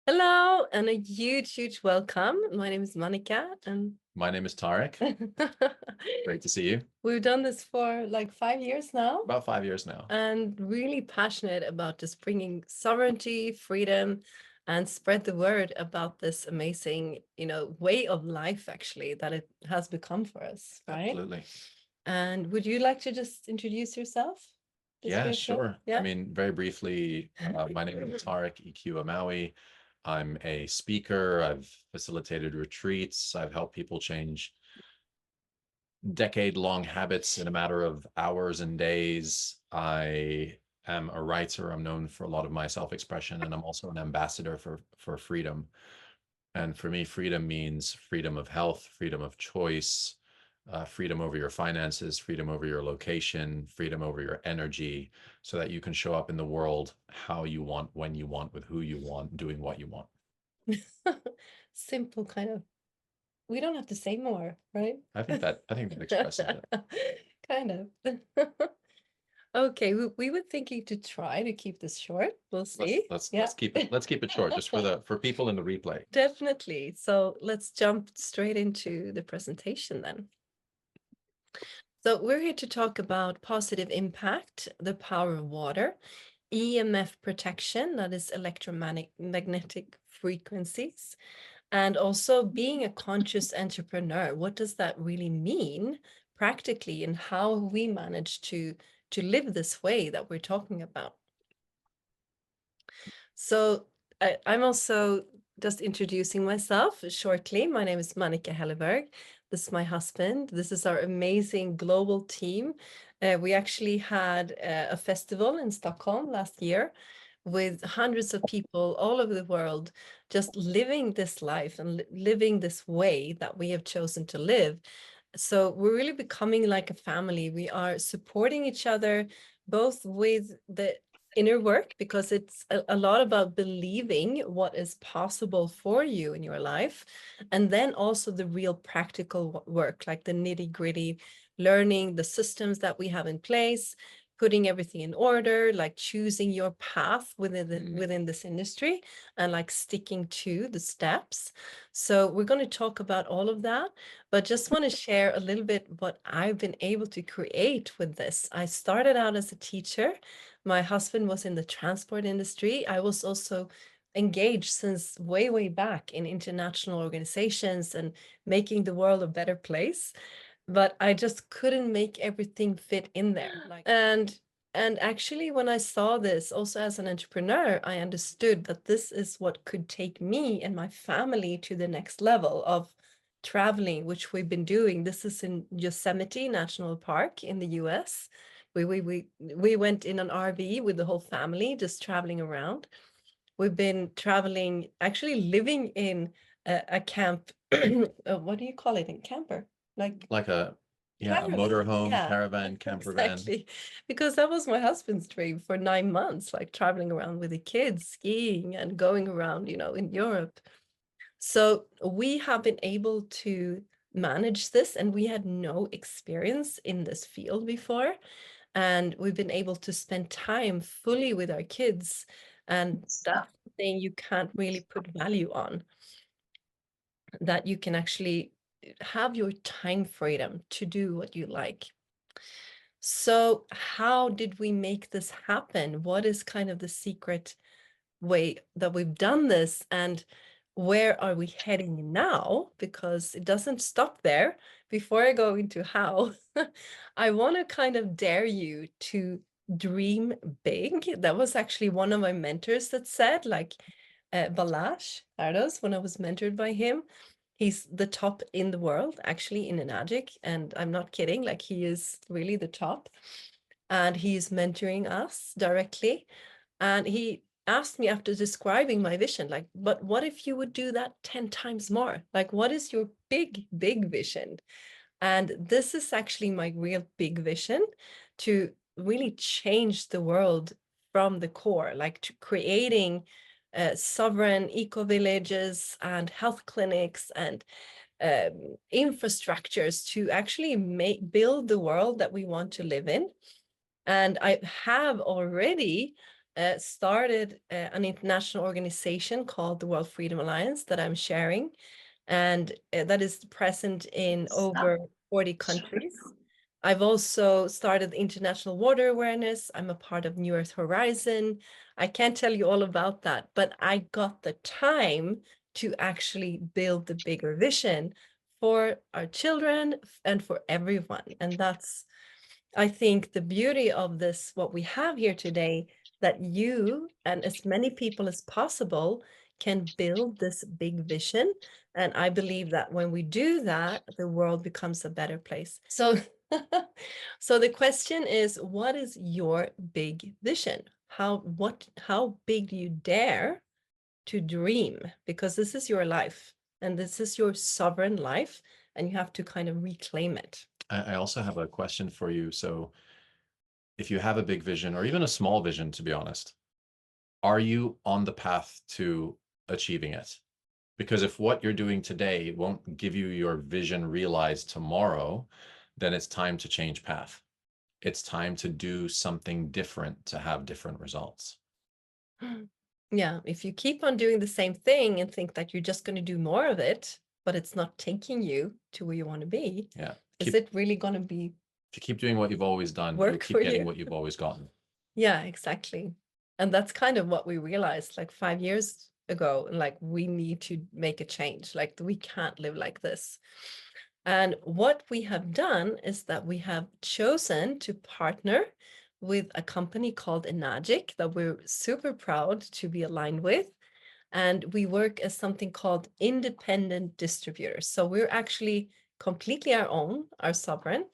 Hello, and a huge welcome. My name is Maneka, and My name is Tariq. Great to see you. we've done this for like 5 years now, About 5 years now. and really passionate about just bringing sovereignty, freedom, and spread the word about this amazing, way of life actually that it has become for us, right? Absolutely. And would you like to just introduce yourself? Just Yeah, briefly? sure. Yeah. Very briefly, my name is Tariq EQ Amawi. I'm a speaker. I've facilitated retreats. I've helped people change decade-long habits in a matter of hours and days. I am a writer. I'm known for a lot of my self-expression, and I'm also an ambassador for freedom. And for me, freedom means freedom of health, freedom of choice, freedom over your finances, freedom over your location, freedom over your energy, so that you can show up in the world how you want, when you want, with who you want, doing what you want. Simple kind of. We don't have to say more, right? I think that expresses it. Kind of. Okay, we were thinking to try to keep this short. We'll Let's see. let's Yeah. let's keep it short, just for people in the replay. Definitely. So let's jump straight into the presentation then. So we're here to talk about positive impact, the power of water, EMF protection, that is electromagnetic frequencies, and also being a conscious entrepreneur. What does that really mean practically, and how we manage to live this way that we're talking about? So I'm also just introducing myself shortly. My name is Maneka Helleberg. This is my husband. This is our amazing global team. We actually had a festival in Stockholm last year with hundreds of people all over the world just living this life and living this way that we have chosen to live. So we're really becoming like a family. We are supporting each other both with the inner work, because it's a lot about believing what is possible for you in your life, and then also the real practical work, like the nitty-gritty, learning the systems that we have in place, putting everything in order, like choosing your path within this industry, and like sticking to the steps. So we're going to talk about all of that, but just want to share a little bit what I've been able to create with this. I started out as a teacher. My husband was in the transport industry. I was also engaged since way back in international organizations and making the world a better place. But I just couldn't make everything fit in there. And actually, when I saw this also as an entrepreneur, I understood that this is what could take me and my family to the next level of traveling, which we've been doing. This is in Yosemite National Park in the US. We went in an RV with the whole family, just traveling around. We've been traveling, actually living in a camp. What do you call it? In camper, like Like a caravan. motorhome, Yeah, caravan, camper van. exactly. Because that was my husband's dream for 9 months, like traveling around with the kids, skiing and going around, in Europe. So we have been able to manage this, and we had no experience in this field before. And we've been able to spend time fully with our kids. And that's the thing you can't really put value on, that you can actually have your time freedom to do what you like. So, how did we make this happen? What is kind of the secret way that we've done this, and where are we heading now? Because it doesn't stop there. Before I go into how, I want to kind of dare you to dream big. That was actually one of my mentors that said, like, Balazs Ardos, when I was mentored by him. He's the top in the world, actually, in Enagic, and I'm not kidding. Like, he is really the top, and he's mentoring us directly. And he asked me after describing my vision, like, but what if you would do that 10 times more? Like, what is your big vision? And this is actually my real big vision, to really change the world from the core, like to creating sovereign eco villages and health clinics and infrastructures to actually build the world that we want to live in. And I have already started an international organization called the World Freedom Alliance that I'm sharing, and that is present in over 40 countries. I've also started international water awareness. I'm a part of New Earth Horizon. I can't tell you all about that, but I got the time to actually build the bigger vision for our children and for everyone. And that's, I think, the beauty of this, what we have here today, that you and as many people as possible can build this big vision. And I believe that when we do that, the world becomes a better place. So, so the question is, what is your big vision? How big do you dare to dream? Because this is your life and this is your sovereign life, and you have to kind of reclaim it. I also have a question for you. So if you have a big vision or even a small vision, to be honest, are you on the path to achieving it? Because if what you're doing today won't give you your vision realized tomorrow, then it's time to change path. It's time to do something different to have different results. Yeah, if you keep on doing the same thing and think that you're just going to do more of it, but it's not taking you to where you want to be, Yeah. is it really going to be If you keep doing what you've always done, you'll work keep for getting you? what you've always gotten. Yeah, exactly. And that's kind of what we realized like 5 years ago. Like, we need to make a change. Like, we can't live like this. And what we have done is that we have chosen to partner with a company called Enagic that we're super proud to be aligned with. And we work as something called independent distributors. So we're actually completely our own, our sovereign,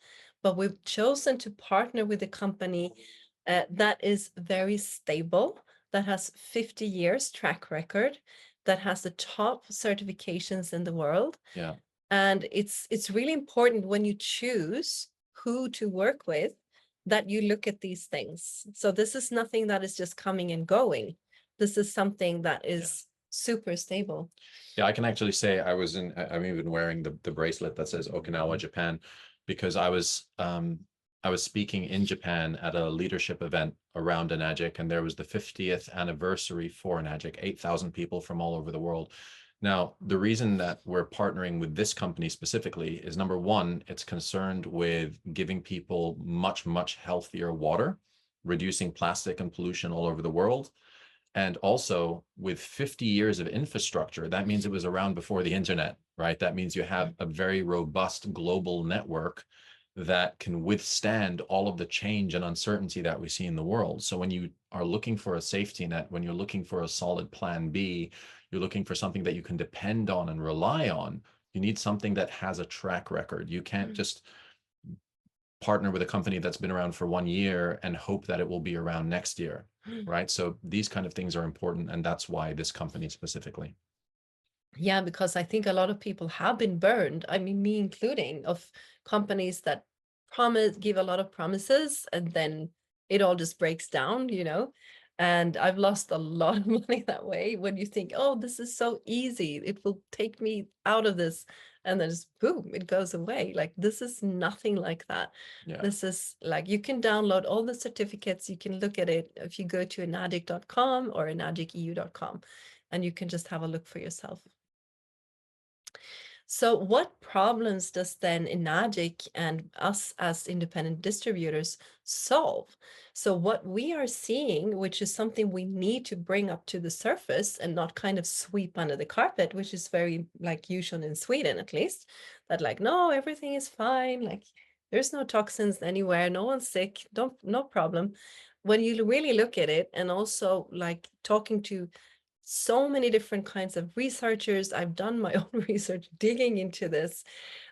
but we've chosen to partner with a company that is very stable, that has 50 years track record, that has the top certifications in the world. Yeah. And it's really important when you choose who to work with that you look at these things. So this is nothing that is just coming and going. This is something that is super stable. Yeah, I can actually say I'm even wearing the bracelet that says Okinawa, Japan, because I was speaking in Japan at a leadership event around Enagic, and there was the 50th anniversary for Enagic, 8,000 people from all over the world. Now, the reason that we're partnering with this company specifically is, number one, it's concerned with giving people much, much healthier water, reducing plastic and pollution all over the world. And also with 50 years of infrastructure, that means it was around before the internet, right? That means you have a very robust global network that can withstand all of the change and uncertainty that we see in the world. So when you are looking for a safety net, when you're looking for a solid plan B, you're looking for something that you can depend on and rely on, you need something that has a track record. You can't just partner with a company that's been around for 1 year and hope that it will be around next year, right? So these kind of things are important, and that's why this company specifically. Yeah, because I think a lot of people have been burned. I mean, me including, of companies that give a lot of promises and then it all just breaks down, you know. And I've lost a lot of money that way when you think, oh, this is so easy. It will take me out of this. And then just boom, it goes away. Like, this is nothing like that. Yeah. This is like, you can download all the certificates. You can look at it if you go to enadic.com or enadiceu.com, and you can just have a look for yourself. So what problems does then Enagic and us as independent distributors solve? So what we are seeing, which is something we need to bring up to the surface and not kind of sweep under the carpet, which is very like usual in Sweden, at least, that like, no, everything is fine. Like, there's no toxins anywhere. No one's sick. No problem. When you really look at it, and also like talking to so many different kinds of researchers. I've done my own research digging into this.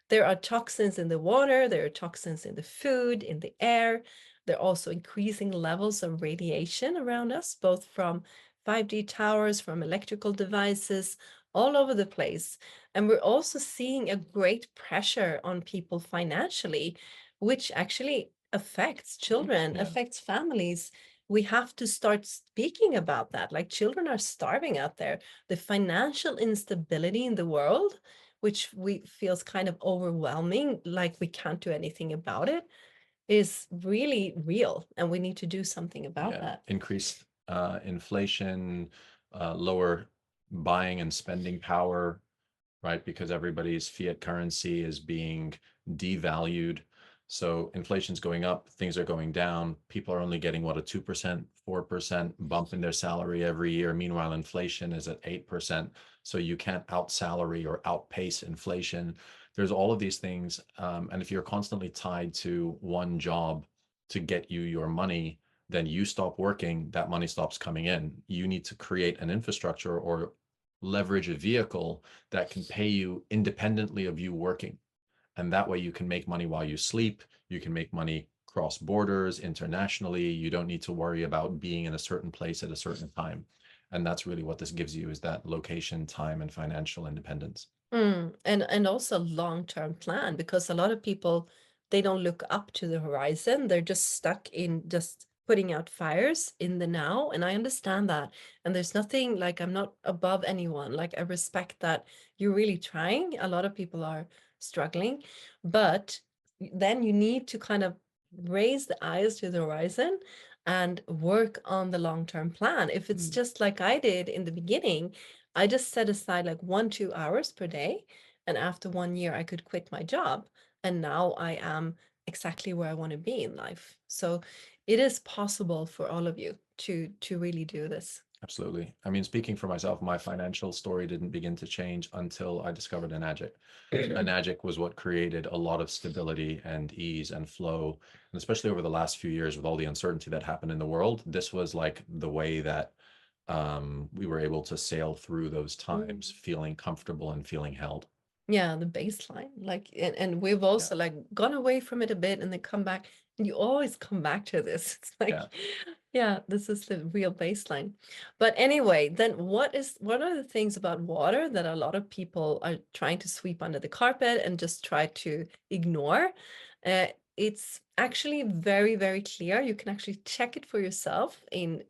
There are toxins in the water, there are toxins in the food, in the air. There are also increasing levels of radiation around us, both from 5G towers, from electrical devices, all over the place. And we're also seeing a great pressure on people financially, which actually affects children, affects families. We have to start speaking about that. Like, children are starving out there. The financial instability in the world, which we feels kind of overwhelming, like we can't do anything about it, is really real, and we need to do something about that. Increased inflation, lower buying and spending power, right? Because everybody's fiat currency is being devalued. So inflation's going up, things are going down. People are only getting what, a 2%, 4% bump in their salary every year. Meanwhile, inflation is at 8%. So you can't out salary or outpace inflation. There's all of these things. And if you're constantly tied to one job to get you your money, then you stop working, that money stops coming in. You need to create an infrastructure or leverage a vehicle that can pay you independently of you working. And that way you can make money while you sleep. You can make money cross borders, internationally. You don't need to worry about being in a certain place at a certain time. And that's really what this gives you, is that location, time, and financial independence. And also long-term plan, because a lot of people, they don't look up to the horizon. They're just stuck in just putting out fires in the now. And I understand that. And there's nothing like, I'm not above anyone. Like, I respect that you're really trying. A lot of people are struggling, but then you need to kind of raise the eyes to the horizon and work on the long-term plan. If it's just like I did in the beginning, I just set aside like 1, 2 hours per day. And after 1 year, I could quit my job. And now I am exactly where I want to be in life. So it is possible for all of you to really do this. Absolutely. I mean, speaking for myself, my financial story didn't begin to change until I discovered Enagic. Enagic was what created a lot of stability and ease and flow. And especially over the last few years with all the uncertainty that happened in the world, this was like the way that we were able to sail through those times, feeling comfortable and feeling held. Yeah, the baseline. Like, and we've Yeah. also like gone away from it a bit and then come back. And you always come back to this. It's like, Yeah. yeah, this is the real baseline. But anyway, then what are the things about water that a lot of people are trying to sweep under the carpet and just try to ignore? Uh, it's actually very, very clear. You can actually check it for yourself in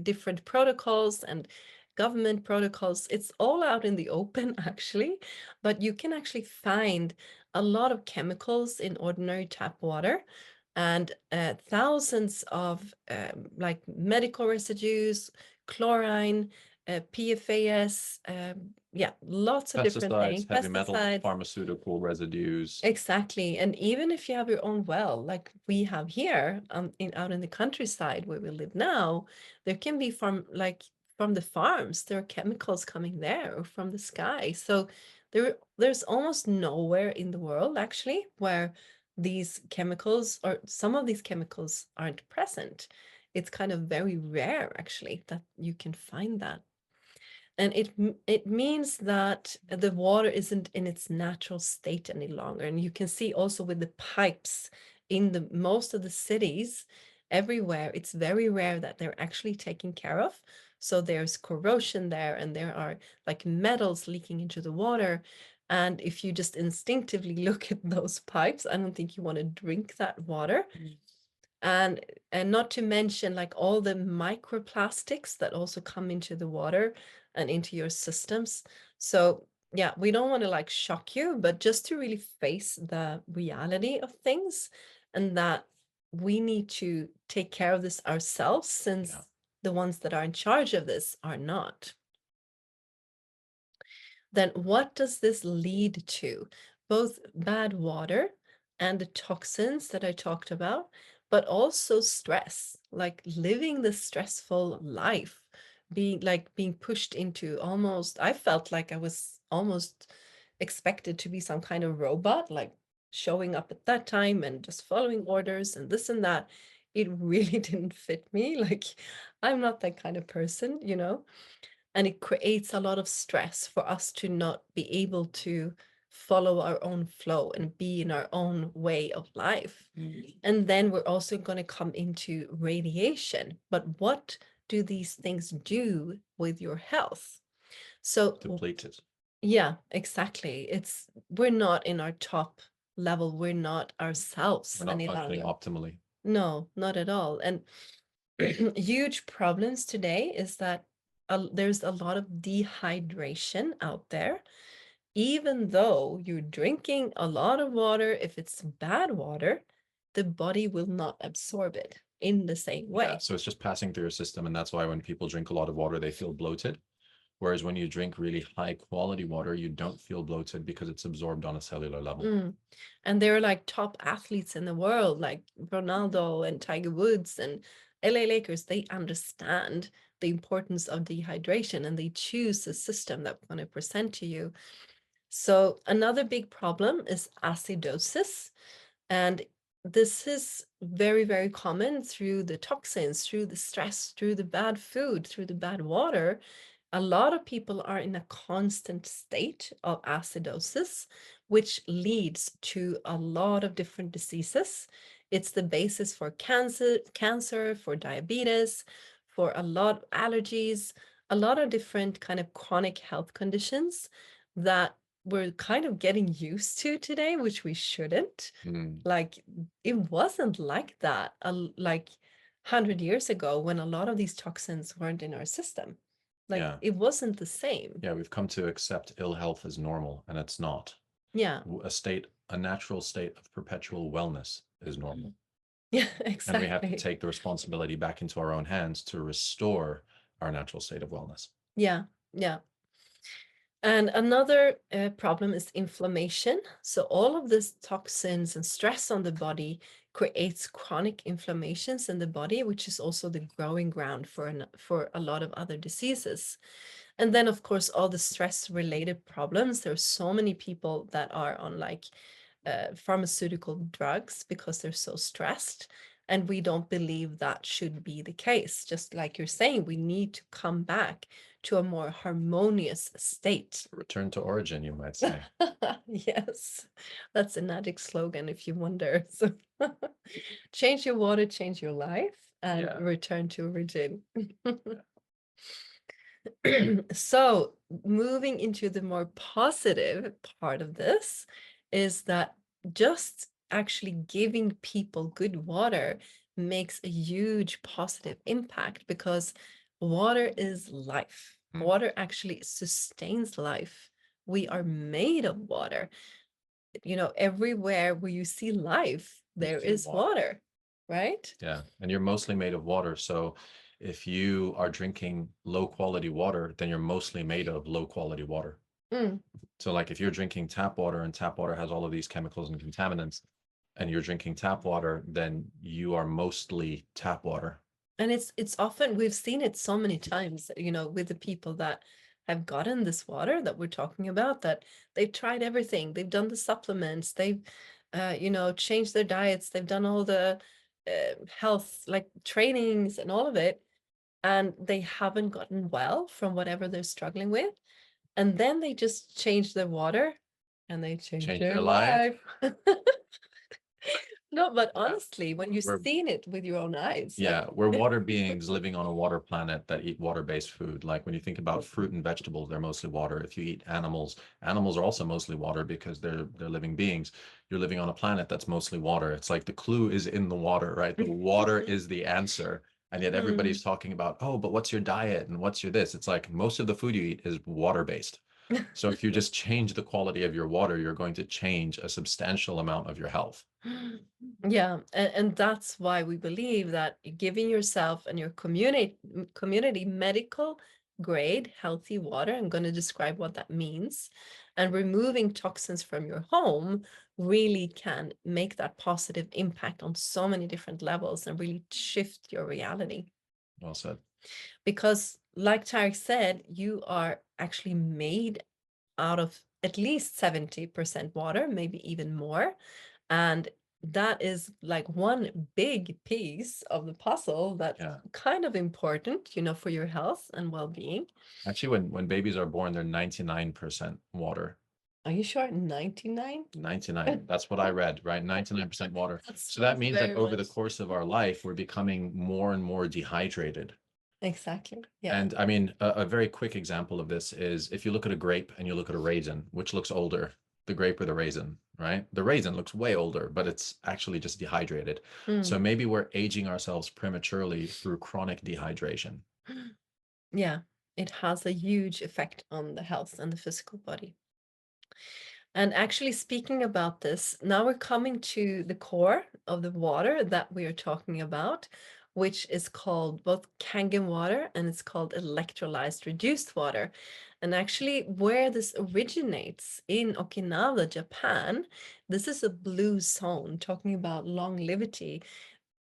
different protocols and government protocols. It's all out in the open, actually, but you can actually find a lot of chemicals in ordinary tap water, and thousands of like medical residues, chlorine, PFAS, yeah, lots of different things, Pesticides, heavy metal, pesticides. pharmaceutical residues. Exactly. And even if you have your own well, like we have here, out in the countryside where we live now, there can be from the farms, there are chemicals coming there or from the sky. So there's almost nowhere in the world actually where these chemicals or some of these chemicals aren't present. It's kind of very rare actually that you can find that. And it means that the water isn't in its natural state any longer. And you can see also with the pipes in the most of the cities everywhere, it's very rare that they're actually taken care of. So there's corrosion there, and there are like metals leaking into the water. And if you just instinctively look at those pipes, I don't think you want to drink that water. and and not to mention like all the microplastics that also come into the water and into your systems. So yeah, we don't want to like shock you, but just to really face the reality of things, and that we need to take care of this ourselves, since Yeah. the ones that are in charge of this are not. Then what does this lead to? Both bad water and the toxins that I talked about, but also stress, like living the stressful life, being pushed into almost, I felt like I was almost expected to be some kind of robot, like showing up at that time and just following orders and this and that. It really didn't fit me. Like, I'm not that kind of person. And it creates a lot of stress for us to not be able to follow our own flow and be in our own way of life. And then we're also going to come into radiation. But what do these things do with your health? So Depleted. yeah, exactly. We're not in our top level. We're not ourselves We're not any functioning longer. optimally. No, not at all. And huge problems today is that there's a lot of dehydration out there. Even though you're drinking a lot of water, if it's bad water, the body will not absorb it. in the same Yeah, way. so it's just passing through your system, and that's why when people drink a lot of water, they feel bloated. Whereas when you drink really high quality water, you don't feel bloated because it's absorbed on a cellular level. And they're like top athletes in the world, like Ronaldo and Tiger Woods and LA Lakers. They understand the importance of dehydration, and they choose the system that we're going to present to you. So another big problem is acidosis. And this is very, very common through the toxins, through the stress, through the bad food, through the bad water. A lot of people are in a constant state of acidosis, which leads to a lot of different diseases. It's the basis for cancer, for diabetes, for a lot of allergies, a lot of different kind of chronic health conditions that we're kind of getting used to today, which we shouldn't. Like, it wasn't like that like 100 years ago, when a lot of these toxins weren't in our system. Like, Yeah. it wasn't the same. Yeah, we've come to accept ill health as normal, and it's not. Yeah. A natural state of perpetual wellness is normal. Yeah, And we have to exactly. take the responsibility back into our own hands to restore our natural state of wellness. Yeah, yeah. And another problem is inflammation. So all of this toxins and stress on the body creates chronic inflammations in the body, which is also the growing ground for a lot of other diseases. And then, of course, all the stress related problems. There are so many people that are on like pharmaceutical drugs because they're so stressed. And we don't believe that should be the case. Just like you're saying, we need to come back to a more harmonious state. Return to origin, you might say. Yes, that's a magic slogan if you wonder. So change your water, change your life, and return to origin. So moving into the more positive part of this is that just actually giving people good water makes a huge positive impact, because water is life. Water actually sustains life. We are made of water. You know, everywhere where you see life, there is water, right? Yeah, and you're mostly made of water. So if you are drinking low quality water, then you're mostly made of low quality water. So like if you're drinking tap water, and tap water has all of these chemicals and contaminants, and you're drinking tap water, then you are mostly tap water. And it's often, we've seen it so many times, you know, with the people that have gotten this water that we're talking about, that they've tried everything. They've done the supplements, they've you know, changed their diets, they've done all the health like trainings and all of it, and they haven't gotten well from whatever they're struggling with. And then they just change their water and they change their life. No, but honestly, when you've seen it with your own eyes. Yeah, we're water beings living on a water planet that eat water-based food. Like when you think about fruit and vegetables, they're mostly water. If you eat animals, animals are also mostly water because they're living beings. You're living on a planet that's mostly water. It's like the clue is in the water, right? The water is the answer. And yet everybody's talking about, oh, but what's your diet and what's your this? It's like most of the food you eat is water-based. So if you just change the quality of your water, you're going to change a substantial amount of your health. Yeah, and that's why we believe that giving yourself and your community medical grade healthy water, I'm going to describe what that means, and removing toxins from your home really can make that positive impact on so many different levels and really shift your reality. Well said. Because like Tariq said, you are actually made out of at least 70% water, maybe even more. And that is like one big piece of the puzzle that's kind of important, you know, for your health and well-being. Actually, when babies are born, they're 99% water. Are you sure? 99? 99. That's what I read, right? 99% water. So that means that over the course of our life, we're becoming more and more dehydrated. Exactly. Yeah. And I mean, a very quick example of this is if you look at a grape and you look at a raisin, which looks older, the grape or the raisin, right? The raisin looks way older, but it's actually just dehydrated. So maybe we're aging ourselves prematurely through chronic dehydration. Yeah, it has a huge effect on the health and the physical body. And actually, speaking about this, now we're coming to the core of the water that we are talking about, which is called both Kangen water and it's called electrolyzed reduced water. And actually, where this originates in Okinawa, Japan, this is a blue zone, talking about longevity.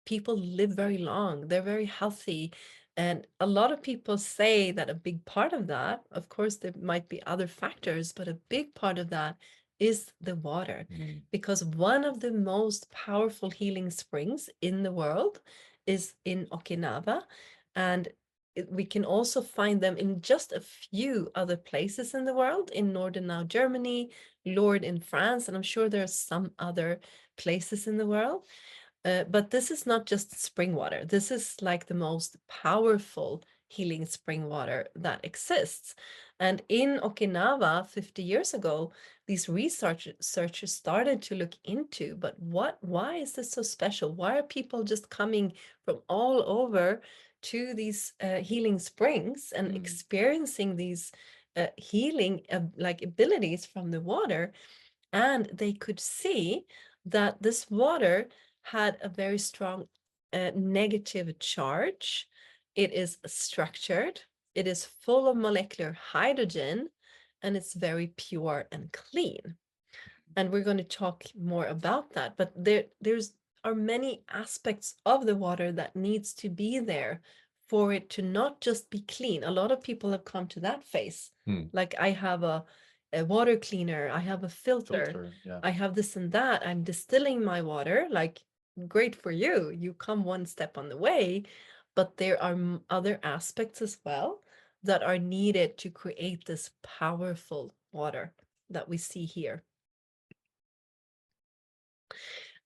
People live very long, they're very healthy. And a lot of people say that a big part of that, of course, there might be other factors, but a big part of that is the water. Mm. Because one of the most powerful healing springs in the world is in Okinawa. And we can also find them in just a few other places in the world, in northern now Germany, Lourdes in France, and I'm sure there are some other places in the world. But this is not just spring water. This is like the most powerful healing spring water that exists. And in Okinawa 50 years ago, these researchers started to look into, but why is this so special? Why are people just coming from all over to these healing springs and Mm. experiencing these healing like abilities from the water? And they could see that this water had a very strong negative charge. It is structured, it is full of molecular hydrogen, and it's very pure and clean. And we're going to talk more about that, but there's are many aspects of the water that needs to be there for it to not just be clean. A lot of people have come to that phase. Mm. Like I have a water cleaner, I have a filter, Filter, yeah. I have this and that, I'm distilling my water. Like, great for you, you come one step on the way, but there are other aspects as well that are needed to create this powerful water that we see here.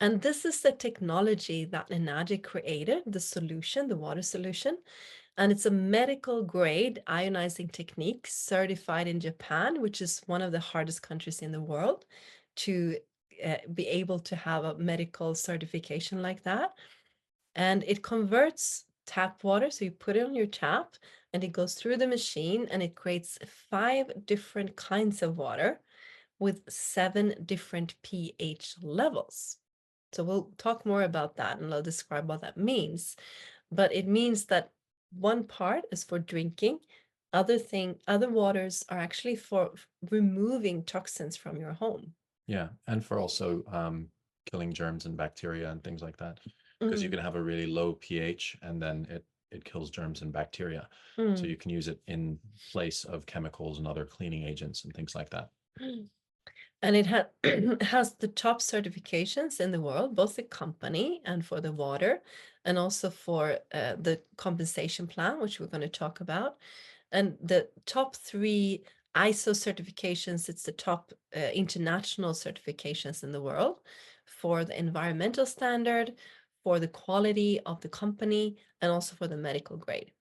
And this is the technology that Enagic created, the solution, the water solution. And it's a medical grade ionizing technique certified in Japan, which is one of the hardest countries in the world to be able to have a medical certification like that. And it converts tap water. So you put it on your tap and it goes through the machine and it creates 5 different kinds of water with 7 different pH levels. So we'll talk more about that and I'll describe what that means. But it means that one part is for drinking, other waters are actually for removing toxins from your home. Yeah, and for also killing germs and bacteria and things like that, because you Mm, can have a really low pH and then it kills germs and bacteria. So mm. you can use it in place of chemicals and other cleaning agents and things like that. And it has the top certifications in the world, both the company and for the water, and also for the compensation plan, which we're going to talk about. And the top 3 ISO certifications, it's the top international certifications in the world for the environmental standard, for the quality of the company, and also for the medical grade.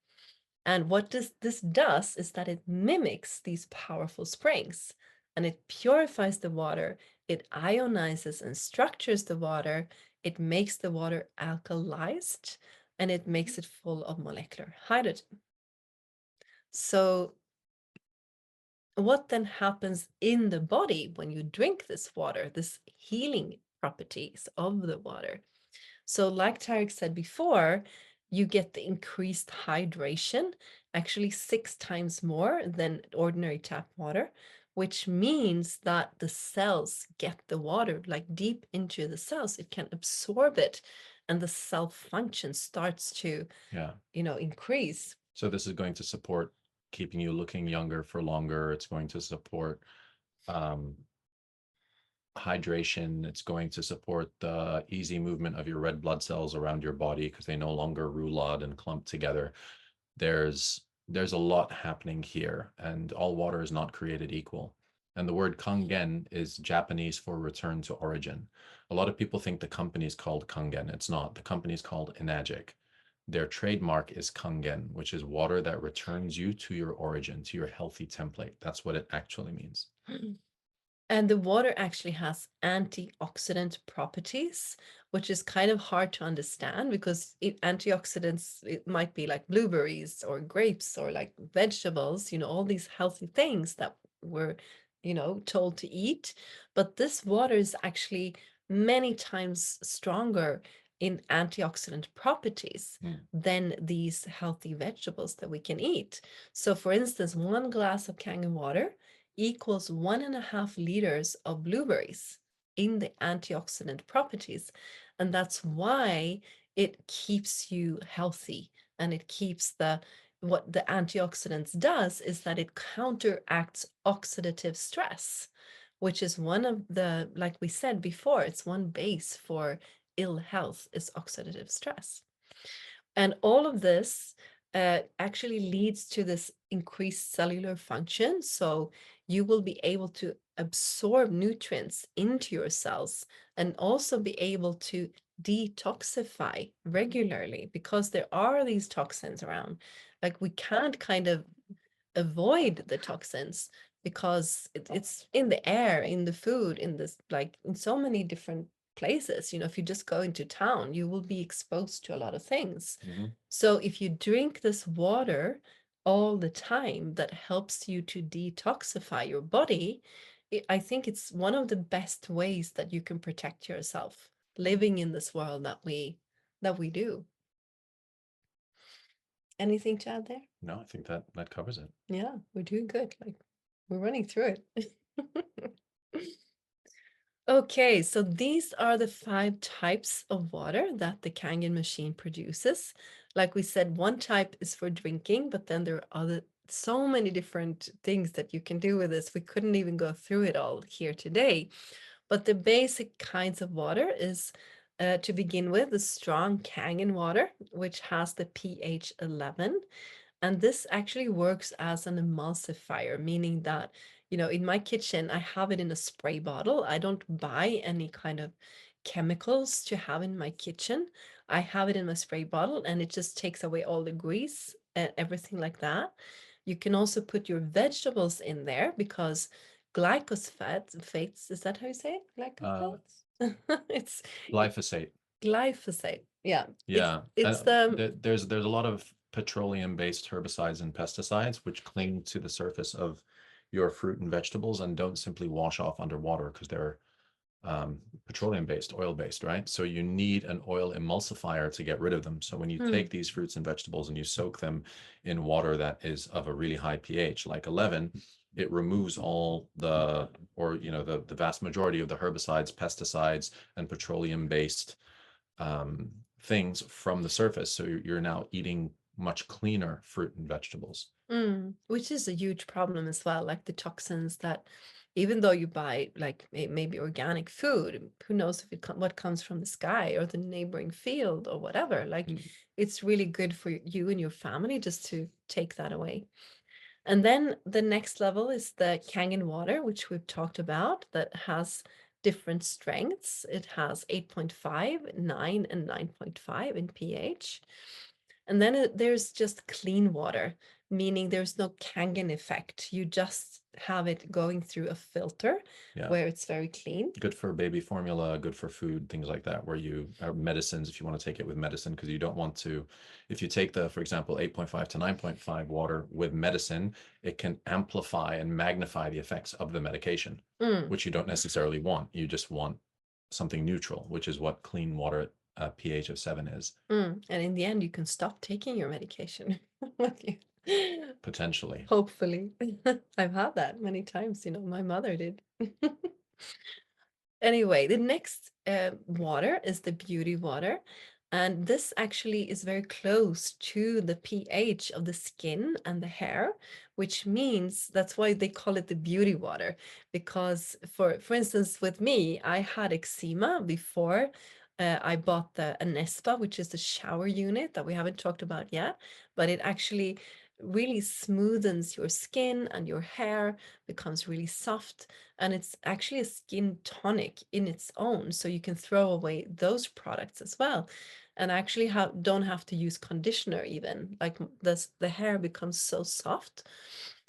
And what this does is that it mimics these powerful springs and it purifies the water, it ionizes and structures the water, it makes the water alkalized, and it makes it full of molecular hydrogen. So what then happens in the body when you drink this water, this healing properties of the water? So, like Tariq said before, you get the increased hydration, actually 6 times more than ordinary tap water, which means that the cells get the water like deep into the cells. It can absorb it, and the cell function starts to, Yeah. increase. So this is going to support keeping you looking younger for longer. It's going to support um, hydration. It's going to support the easy movement of your red blood cells around your body because they no longer roulade and clump together. There's a lot happening here, and all water is not created equal. And the word kangen is Japanese for return to origin. A lot of people think the company is called Kangen. It's not. The company is called Enagic. Their trademark is kangen, which is water that returns you to your origin, to your healthy template. That's what it actually means. And the water actually has antioxidant properties, which is kind of hard to understand because antioxidants, it might be like blueberries or grapes or like vegetables, all these healthy things that we're told to eat. But this water is actually many times stronger in antioxidant properties Mm. than these healthy vegetables that we can eat. So, for instance, 1 glass of Kangen water equals 1.5 liters of blueberries in the antioxidant properties. And that's why it keeps you healthy, and it keeps what the antioxidants does is that it counteracts oxidative stress, which is one of the, like we said before, it's one base for ill health is oxidative stress. And all of this actually leads to this increased cellular function. So you will be able to absorb nutrients into your cells and also be able to detoxify regularly, because there are these toxins around. Like, we can't kind of avoid the toxins because it's in the air, in the food, in this, like in so many different places. If you just go into town, you will be exposed to a lot of things. Mhm. So if you drink this water all the time, that helps you to detoxify your body. I think it's one of the best ways that you can protect yourself living in this world that we do. Anything to add there? No, I think that covers it. Yeah, we're doing good. Like, we're running through it. Okay, so these are the 5 types of water that the Kangen machine produces. Like we said, one type is for drinking, but then there are so many different things that you can do with this. We couldn't even go through it all here today. But the basic kinds of water is, to begin with, the strong Kangen water, which has the pH 11. And this actually works as an emulsifier, meaning that, in my kitchen, I have it in a spray bottle. I don't buy any kind of chemicals to have in my kitchen. I have it in my spray bottle, and it just takes away all the grease and everything like that. You can also put your vegetables in there because glyphosate, is that how you say it? Uh, Glyphosate? It's Glyphosate. glyphosate. Yeah. It's Yeah, it's the there's a lot of petroleum-based herbicides and pesticides which cling to the surface of your fruit and vegetables and don't simply wash off underwater because they're petroleum-based, oil-based, right? So you need an oil emulsifier to get rid of them. So when you Hmm. take these fruits and vegetables and you soak them in water that is of a really high pH, like 11, it removes all the vast majority of the herbicides, pesticides, and petroleum-based um, things from the surface. So you're now eating much cleaner fruit and vegetables. Which is a huge problem as well, like the toxins that, even though you buy like maybe organic food, who knows if what comes from the sky or the neighboring field or whatever. Like, Mm. it's really good for you and your family just to take that away. And then the next level is the Kangen water, which we've talked about, that has different strengths. It has 8.5, 9, and 9.5 in pH. And then there's just clean water, meaning there's no Kangen effect. You just have it going through a filter Yeah, where it's very clean. good for baby formula, good for food, things like that, where you medicines if you want to take it with medicine, because you don't want to, if you take for example, 8.5 to 9.5 water with medicine, it can amplify and magnify the effects of the medication, Mm, which you don't necessarily want. You just want something neutral, which is what clean water pH of 7 is. And in the end, you can stop taking your medication. Potentially. Hopefully. I've had that many times, my mother did. Anyway, the next water is the beauty water. And this actually is very close to the pH of the skin and the hair, which means that's why they call it the beauty water. Because for instance, with me, I had eczema before I bought the Anespa, which is the shower unit that we haven't talked about yet, but it actually really smoothens your skin, and your hair becomes really soft, and it's actually a skin tonic in its own, so you can throw away those products as well, and actually don't have to use conditioner even. Like, the hair becomes so soft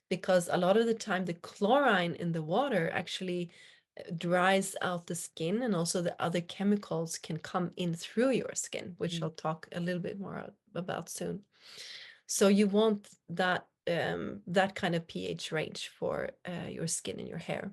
because a lot of the time the chlorine in the water actually dries out the skin, and also the other chemicals can come in through your skin, which I'll talk a little bit more about soon. So you want that that kind of pH range for your skin and your hair.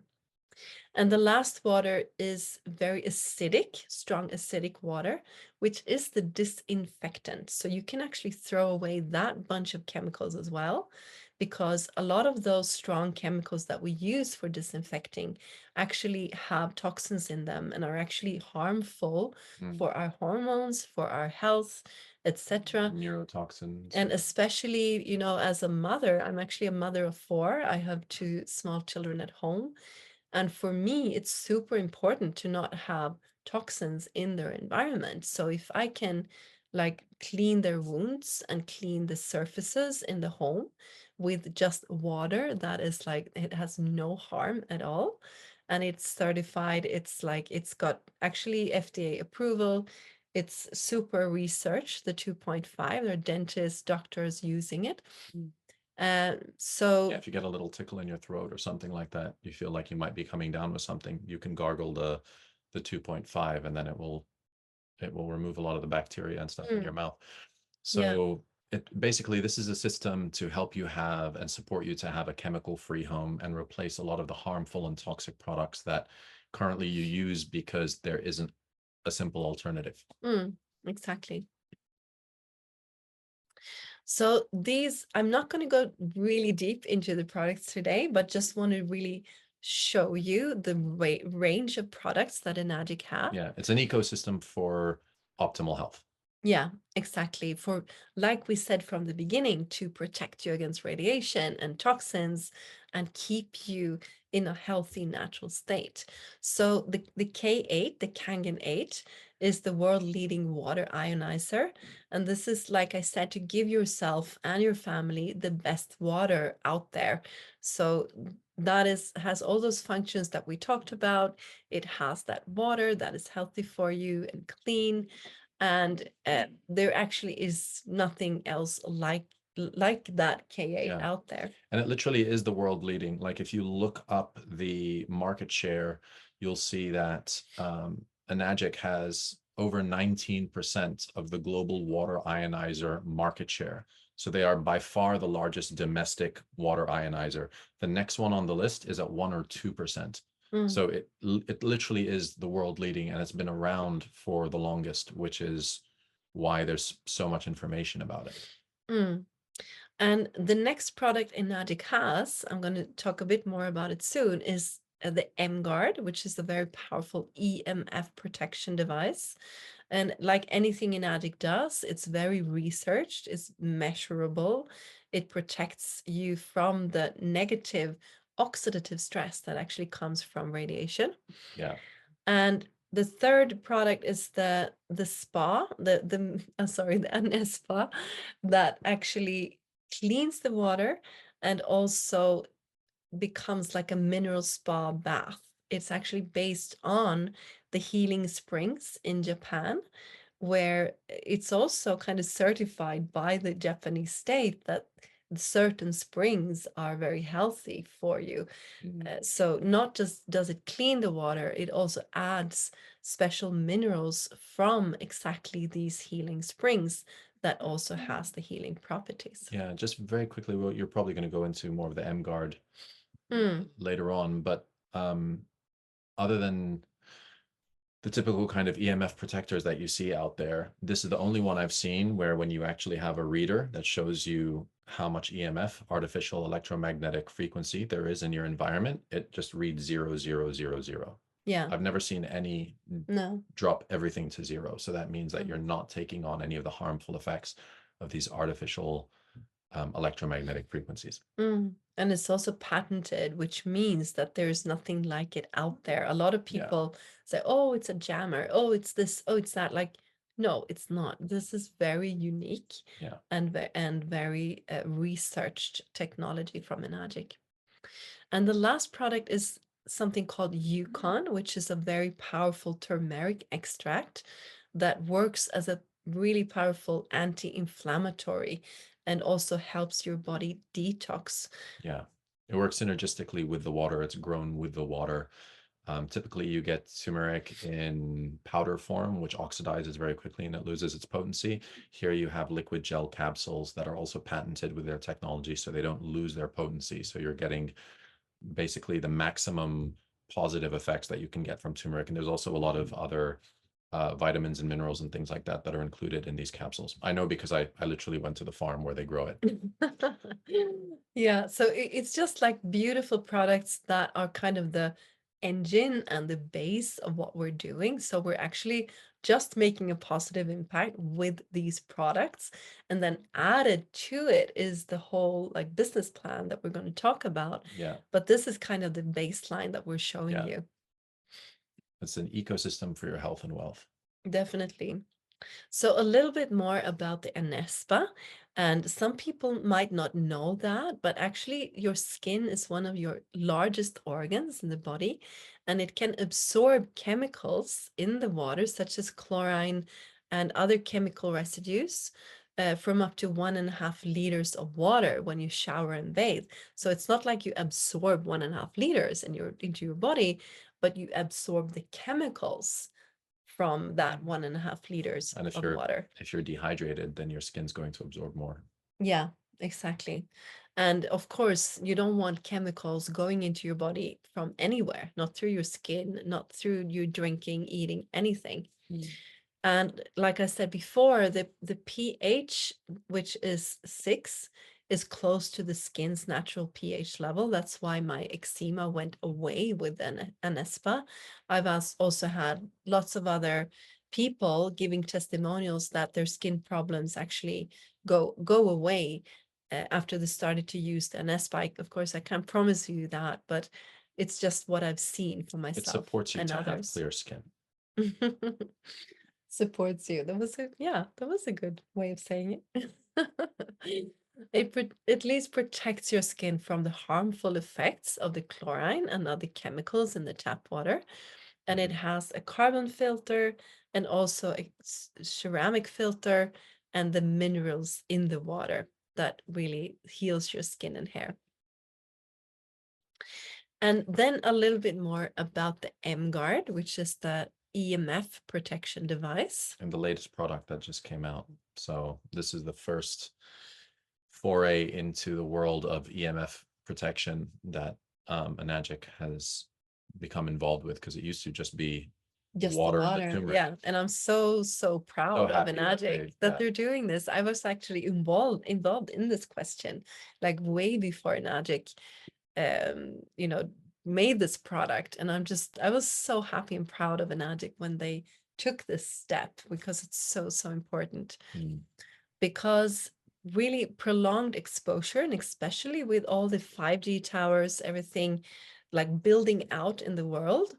And the last water is very acidic, strong acidic water, which is the disinfectant. So you can actually throw away that bunch of chemicals as well, because a lot of those strong chemicals that we use for disinfecting actually have toxins in them and are actually harmful for our hormones, for our health, etc. Neurotoxins. And especially, you know, as a mother, I'm actually a mother of four. I have two small children at home. And for me, it's super important to not have toxins in their environment. So if I can like clean their wounds and clean the surfaces in the home with just water that is like it has no harm at all, and it's certified, it's like it's got actually FDA approval. It's super researched, the 2.5. There are dentists, doctors using it. Yeah, So if you get a little tickle in your throat or something like that, you feel like you might be coming down with something, you can gargle the 2.5, and then it will remove a lot of the bacteria and stuff in your mouth. yeah. So basically this is a system to help you have and support you to have a chemical-free home and replace a lot of the harmful and toxic products that currently you use because there isn't a simple alternative. Exactly. So these, I'm not going to go really deep into the products today, but just want to really show you the range of products that Enagic have. Yeah, it's an ecosystem for optimal health. Yeah, exactly. For, like we said from the beginning, to protect you against radiation and toxins and keep you in a healthy natural state. So the K8, the Kangen 8, is the world leading water ionizer. And this is, like I said, to give yourself and your family the best water out there. So that has all those functions that we talked about. It has that water that is healthy for you and clean, and there actually is nothing else like that K8 Yeah. out there. And it literally is the world leading. Like if you look up the market share, you'll see that Enagic has over 19% of the global water ionizer market share. So they are by far the largest domestic water ionizer. The next one on the list is at 1 or 2%. So it literally is the world leading, and it's been around for the longest, which is why there's so much information about it. Mm. And the next product Enagic has, I'm going to talk a bit more about it soon, is the M-Guard, which is a very powerful EMF protection device. And like anything Enagic does, it's very researched, it's measurable, it protects you from the negative oxidative stress that actually comes from radiation. Yeah. And the third product is the spa, sorry, the NS spa, that actually cleans the water and also becomes like a mineral spa bath. It's actually based on the healing springs in Japan, where it's also kind of certified by the Japanese state that certain springs are very healthy for you. So not just does it clean the water, it also adds special minerals from exactly these healing springs that also has the healing properties. Yeah, just very quickly, well, you're probably going to go into more of the M-Guard later on, but other than the typical kind of EMF protectors that you see out there, this is the only one I've seen where when you actually have a reader that shows you how much EMF, artificial electromagnetic frequency, there is in your environment, it just reads 0, 0, 0, 0. Yeah. I've never seen any drop everything to 0. So that means that you're not taking on any of the harmful effects of these artificial electromagnetic frequencies. And it's also patented, which means that there's nothing like it out there. A lot of people say, oh, it's a jammer. Oh, it's this. Oh, it's that. Like, no, it's not. This is very unique and very researched technology from Enagic. And the last product is something called Yukon, which is a very powerful turmeric extract that works as a really powerful anti-inflammatory and also helps your body detox. Yeah, it works synergistically with the water. It's grown with the water. Typically, you get turmeric in powder form, which oxidizes very quickly and it loses its potency. Here you have liquid gel capsules that are also patented with their technology, so they don't lose their potency. So you're getting basically the maximum positive effects that you can get from turmeric. And there's also a lot of other vitamins and minerals and things like that that are included in these capsules. I know because I literally went to the farm where they grow it. Yeah, so it's just like beautiful products that are kind of the engine and the base of what we're doing. So we're actually just making a positive impact with these products. And then added to it is the whole like business plan that we're going to talk about. Yeah. But this is kind of the baseline that we're showing Yeah. you. It's an ecosystem for your health and wealth. Definitely. So a little bit more about the anespa, and some people might not know that, but actually your skin is one of your largest organs in the body, and it can absorb chemicals in the water, such as chlorine and other chemical residues. From up to 1.5 liters of water when you shower and bathe. So it's not like you absorb 1.5 liters into your body, but you absorb the chemicals from that 1.5 liters And of water. if you're dehydrated, then your skin's going to absorb more. Yeah, exactly. And of course, you don't want chemicals going into your body from anywhere, not through your skin, not through you drinking, eating, anything. And like I said before, the pH, which is 6, is close to the skin's natural pH level. That's why my eczema went away with an anespa. I've also had lots of other people giving testimonials that their skin problems actually go away after they started to use the anespa. Of course, I can't promise you that, but it's just what I've seen for It myself supports you and to have others. clear skin. Supports you. That was a good way of saying it. It at least protects your skin from the harmful effects of the chlorine and other chemicals in the tap water. And it has a carbon filter and also a ceramic filter and the minerals in the water that really heals your skin and hair. And then a little bit more about the M-Guard, which is the EMF protection device. And the latest product that just came out. So this is the first foray into the world of EMF protection that Enagic has become involved with, because it used to just be Just water the and the water. turmeric. Yeah. And I'm so proud of happy that Enagic that they're doing this. I was actually involved in this question, like way before Enagic made this product. And I was so happy and proud of Enagic when they took this step, because it's so important. Because really prolonged exposure, and especially with all the 5G towers, everything like building out in the world.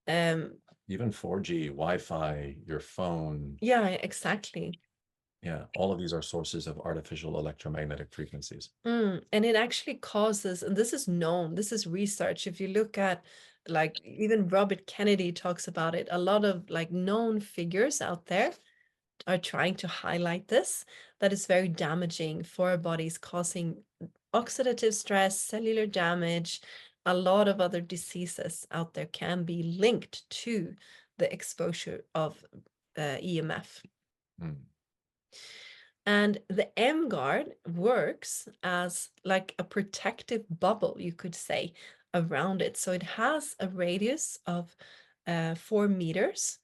Even 4G, Wi-Fi, your phone. Yeah, exactly. Yeah, all of these are sources of artificial electromagnetic frequencies. And it actually causes, and this is known, this is research. If you look at, like, even Robert Kennedy talks about it, a lot of like known figures out there are trying to highlight this, that is very damaging for our bodies, causing oxidative stress, cellular damage. A lot of other diseases out there can be linked to the exposure of EMF. And the M-Guard works as like a protective bubble, you could say, around it. So it has a radius of 4 meters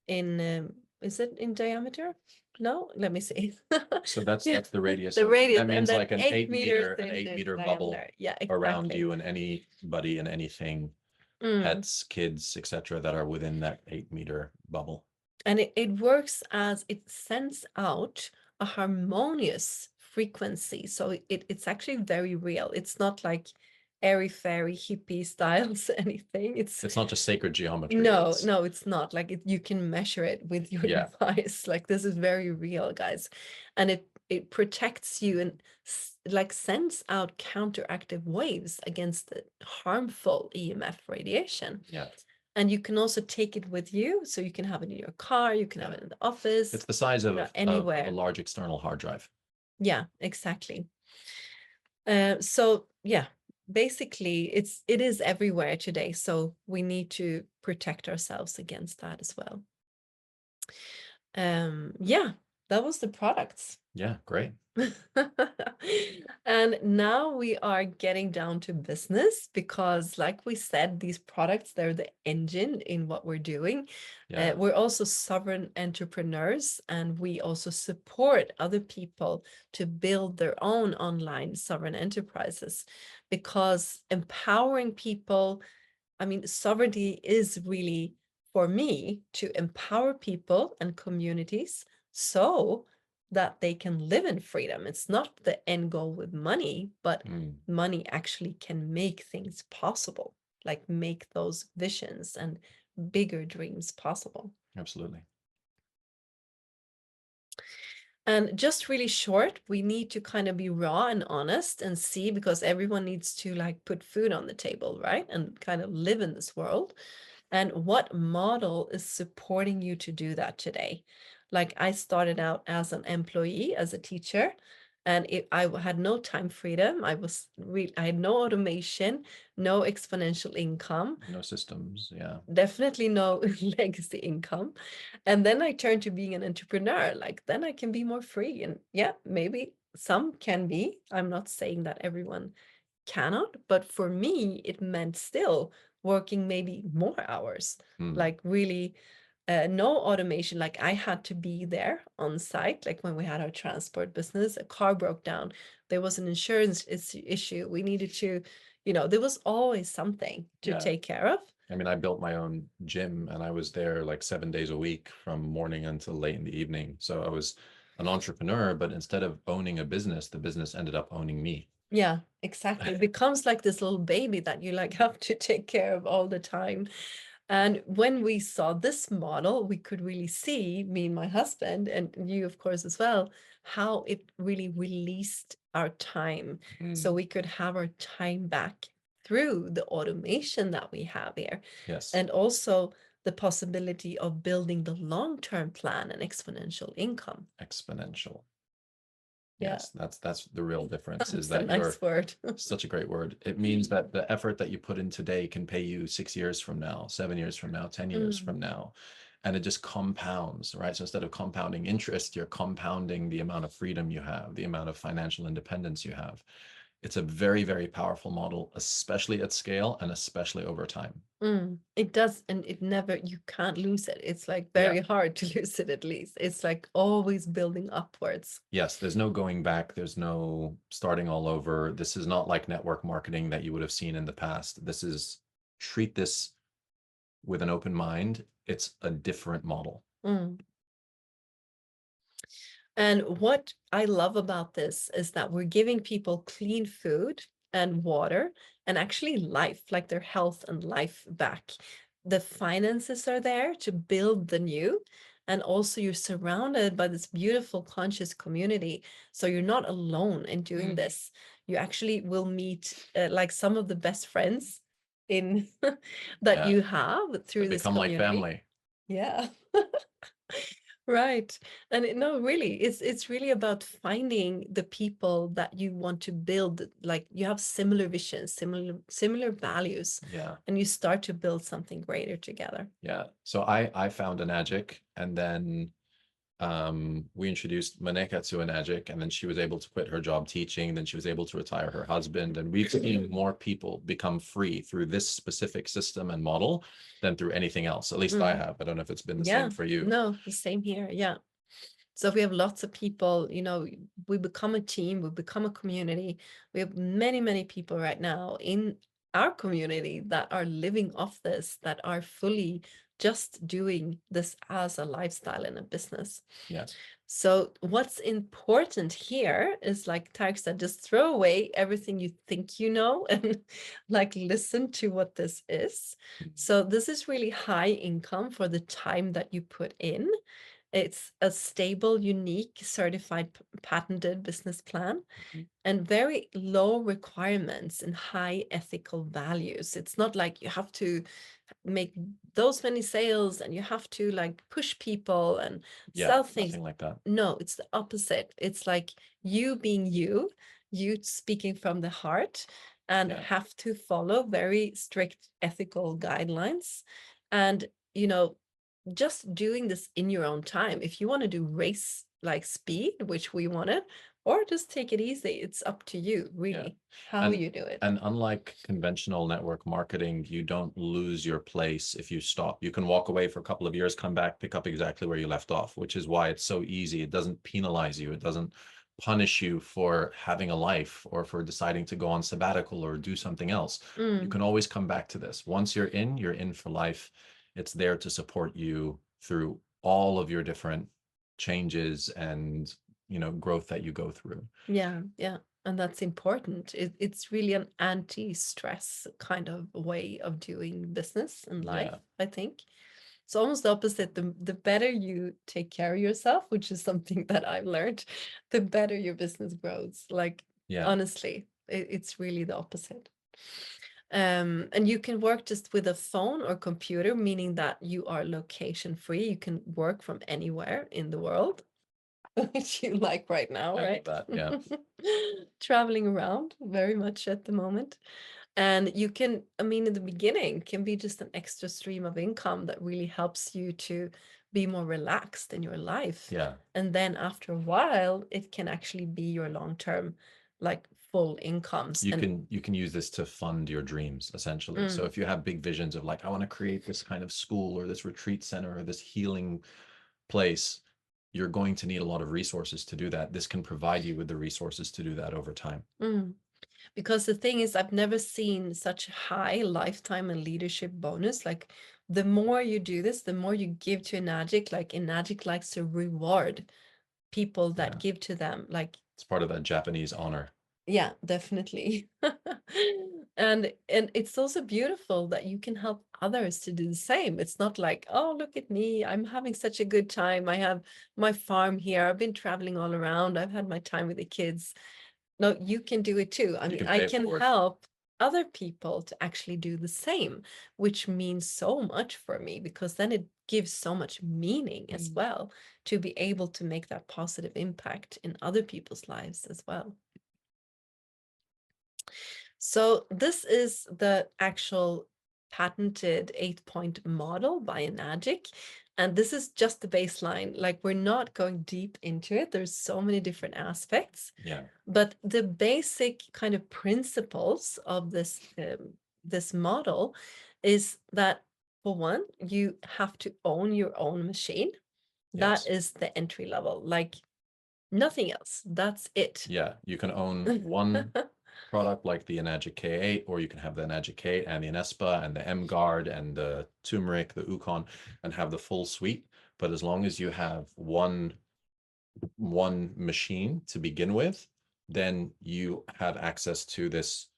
in, is it in diameter? No, let me see. So that's the radius. The radius, That means and then like an 8 8 meter, meters bubble diameter. Yeah, around exactly. you and anybody and anything, pets, kids, etc., that are within that 8 meter bubble. And it works as it sends out a harmonious frequency. So it's actually very real. It's not like airy fairy hippie styles anything. It's not just sacred geometry. No, it's not. Like you can measure it with your Yeah. device. Like this is very real, guys. And it protects you and like sends out counteractive waves against the harmful EMF radiation. Yeah. And you can also take it with you. So you can have it in your car, you can have it in the office. It's the size of anywhere. a large external hard drive. Yeah, exactly. So yeah, basically it is everywhere today, so we need to protect ourselves against that as well. Yeah, that was the products. Yeah, great. And now we are getting down to business because, like we said, these products, they're the engine in what we're doing. Yeah. We're also sovereign entrepreneurs, and we also support other people to build their own online sovereign enterprises, because empowering people, I mean, sovereignty is really, for me, to empower people and communities so that they can live in freedom. It's not the end goal with money, but Mm, money actually can make things possible, like make those visions and bigger dreams possible. absolutely. And just really short, we need to kind of be raw and honest and see, because everyone needs to like put food on the table, right? And kind of live in this world. And what model is supporting you to do that today? Like, I started out as an employee, as a teacher, and I had no time freedom. I had no automation, no exponential income, No systems. Yeah. definitely no legacy income. And then I turned to being an entrepreneur. Like, then I can be more free. And yeah, maybe some can be. I'm not saying that everyone cannot, but for me, it meant still working maybe more hours, Mm, like really no automation. Like, I had to be there on site. Like, when we had our transport business, a car broke down, there was an insurance issue. We needed to, there was always something to yeah. take care of. I mean, I built my own gym and I was there like 7 days a week from morning until late in the evening. So I was an entrepreneur, but instead of owning a business, the business ended up owning me. Yeah, exactly. It becomes like this little baby that you like have to take care of all the time. And when we saw this model, we could really see, me and my husband, and you, of course, as well, how it really released our time. So Mm, we could have our time back through the automation that we have here. yes. And also the possibility of building the long-term plan and exponential income. Exponential. Yeah, Yes, that's the real difference is that's a that nice you're word. such a great word. It means that the effort that you put in today can pay you 6 years from now, 7 years from now, 10 years Mm, from now. And it just compounds, right? So instead of compounding interest, you're compounding the amount of freedom you have, the amount of financial independence you have. It's a very, very powerful model, especially at scale and especially over time. It does, and it never, you can't lose it. It's like Yeah. very hard to lose it, at least. It's like always building upwards. Yes, there's no going back. There's no starting all over. This is not like network marketing that you would have seen in the past. This is treat this with an open mind. It's a different model. Mm. And what I love about this is that we're giving people clean food and water, and actually life, like their health and life back. The finances are there to build the new. And also, you're surrounded by this beautiful conscious community. So you're not alone in doing Mm. this. You actually will meet like some of the best friends in that Yeah, you have they through this become like community. family. Yeah. Right. And no, really, it's really about finding the people that you want to build, like you have similar visions, similar values, Yeah, and you start to build something greater together. yeah. So I found an Agic, and then we introduced Maneka to an Agic, and then she was able to quit her job teaching. Then she was able to retire her husband, and we've seen more people become free through this specific system and model than through anything else. At least I Mm, have. I don't know if it's been the same yeah, for you. no, the same here. Yeah. So we have lots of people, we become a team, we become a community. We have many, many people right now in our community that are living off this, that are fully just doing this as a lifestyle and a business. Yes. So what's important here is, like Tariq said, just throw away everything you think you know and like listen to what this is. So this is really high income for the time that you put in. It's a stable, unique, certified, patented business plan, Mhm. and very low requirements and high ethical values. It's not like you have to make those many sales and you have to like push people and Yeah, sell things. nothing like that. No, it's the opposite. It's like you being you speaking from the heart, and Yeah. have to follow very strict ethical guidelines. And, you know, just doing this in your own time. If you want to do race like speed, which we wanted, or just take it easy, it's up to you, Yeah. really, how And you do it. and unlike conventional network marketing, you don't lose your place if you stop. You can walk away for a couple of years, come back, pick up exactly where you left off, which is why it's so easy. It doesn't penalize you. It doesn't punish you for having a life or for deciding to go on sabbatical or do something else. You Mm, can always come back to this. Once you're in for life. It's there to support you through all of your different changes and, growth that you go through. yeah, yeah. And that's important. It's really an anti-stress kind of way of doing business and life, Yeah. I think. It's almost the opposite. The better you take care of yourself, which is something that I've learned, the better your business grows. Like, Yeah. honestly, it's really the opposite. And you can work just with a phone or computer, meaning that you are location free. You can work from anywhere in the world, which you like right now, I love right? that. Yeah. Traveling around very much at the moment. And you can, I mean, in the beginning, can be just an extra stream of income that really helps you to be more relaxed in your life. Yeah. And then after a while, it can actually be your long-term, like full incomes. You And can use this to fund your dreams, essentially. So mm, if you have big visions of like, I want to create this kind of school or this retreat center or this healing place, you're going to need a lot of resources to do that. This can provide you with the resources to do that over time. mm. Because the thing is, I've never seen such high lifetime and leadership bonus. Like the more you do this, the more you give to Enagic. Like Enagic likes to reward people that Yeah. give to them. Like, It's part of that Japanese honor. yeah, definitely. And it's also beautiful that you can help others to do the same. It's not like, oh, look at me, I'm having such a good time. I have my farm here. I've been traveling all around. I've had my time with the kids. No, you can do it too. I You mean, can I pay it can forward. help other people to actually do the same, which means so much for me because then it gives so much meaning as well to be able to make that positive impact in other people's lives as well. So this is the actual patented 8-point model by Enagic. And this is just the baseline. Like we're not going deep into it. There's so many different aspects. Yeah. But the basic kind of principles of this model is that, for one, you have to own your own machine. That Yes. is the entry level, like nothing else. That's it. Yeah. You can own one product like the Enagic K8, or you can have the Enagic K and the Enespa and the M Guard and the Turmeric, the Ukon, and have the full suite. But as long as you have one machine to begin with, then you have access to this